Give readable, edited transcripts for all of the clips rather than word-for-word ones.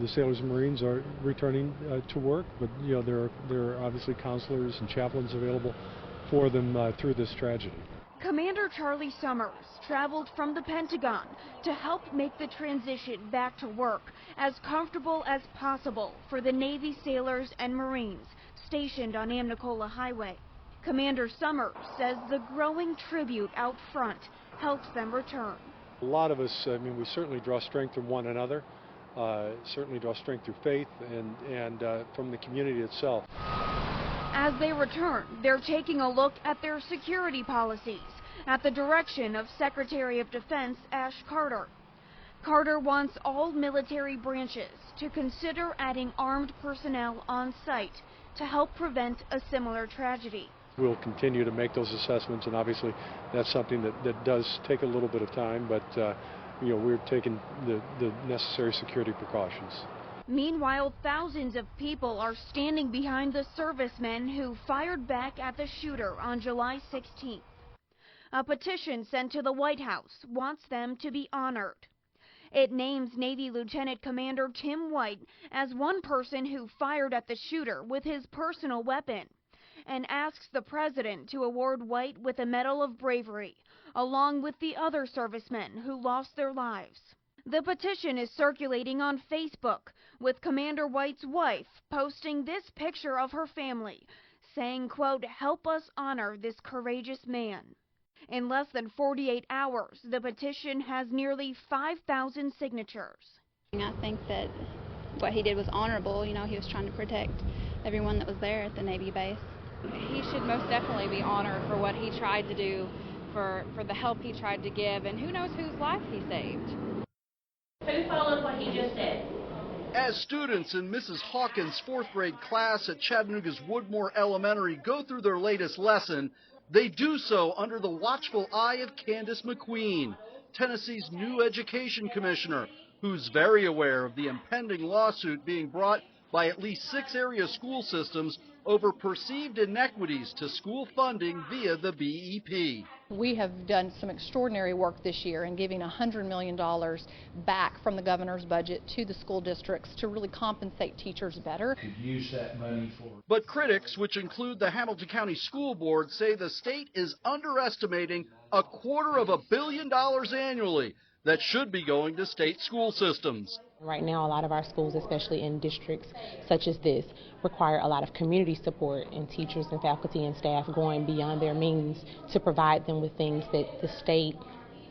the sailors and Marines are returning to work, but there are obviously counselors and chaplains available for them through this tragedy. Commander Charlie Summers traveled from the Pentagon to help make the transition back to work as comfortable as possible for the Navy sailors and Marines stationed on Amnicola Highway. Commander Summers says the growing tribute out front helps them return. A lot of us, we certainly draw strength from one another, certainly draw strength through faith and from the community itself. As they return, they're taking a look at their security policies at the direction of Secretary of Defense Ash Carter. Carter wants all military branches to consider adding armed personnel on site to help prevent a similar tragedy. We'll continue to make those assessments, and obviously that's something that does take a little bit of time, but we're taking the necessary security precautions. Meanwhile, thousands of people are standing behind the servicemen who fired back at the shooter on July 16th. A petition sent to the White House wants them to be honored. It names Navy Lieutenant Commander Tim White as one person who fired at the shooter with his personal weapon, and asks the president to award White with a Medal of Bravery, along with the other servicemen who lost their lives. The petition is circulating on Facebook, with Commander White's wife posting this picture of her family, saying, quote, "Help us honor this courageous man." In less than 48 hours, the petition has nearly 5,000 signatures. I think that what he did was honorable. He was trying to protect everyone that was there at the Navy base. He should most definitely be honored for what he tried to do, for the help he tried to give, and who knows whose life he saved. Who followed what he just did? As students in Mrs. Hawkins' 4th grade class at Chattanooga's Woodmore Elementary go through their latest lesson, they do so under the watchful eye of Candace McQueen, Tennessee's new education commissioner, who's very aware of the impending lawsuit being brought by at least 6 area school systems over perceived inequities to school funding via the BEP. We have done some extraordinary work this year in giving $100 million back from the governor's budget to the school districts to really compensate teachers better. Could use that money for. But critics, which include the Hamilton County School Board, say the state is underestimating $250 million annually that should be going to state school systems. Right now, a lot of our schools, especially in districts such as this, require a lot of community support and teachers and faculty and staff going beyond their means to provide them with things that the state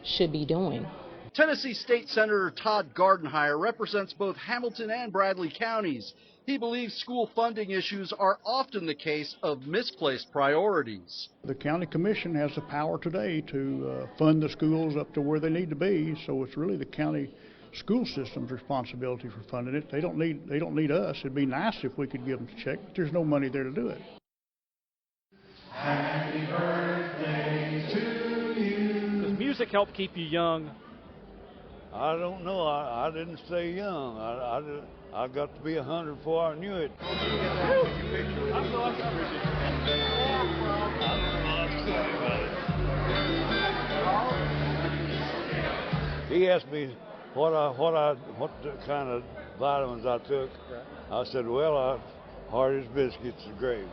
should be doing. Tennessee State Senator Todd Gardenhire represents both Hamilton and Bradley counties. He believes school funding issues are often the case of misplaced priorities. The county commission has the power today to fund the schools up to where they need to be, so it's really the county school system's responsibility for funding it. They don't need us. It'd be nice if we could give them a check, but there's no money there to do it. Happy birthday to you. Does music help keep you young? I don't know. I didn't stay young. I got to be 100 before I knew it. He asked me what kind of vitamins I took. I said, well, hard as biscuits and gravy.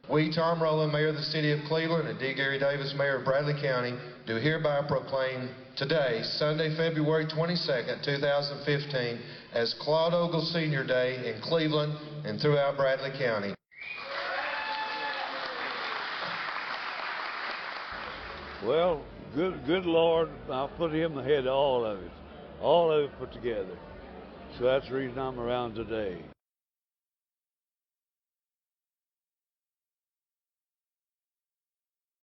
We, Tom Rowland, Mayor of the City of Cleveland, and D. Gary Davis, Mayor of Bradley County, do hereby proclaim today, Sunday, February 22nd, 2015, as Claude Ogle Senior Day in Cleveland and throughout Bradley County. Well, good Lord, I'll put him ahead of all of it put together. So that's the reason I'm around today.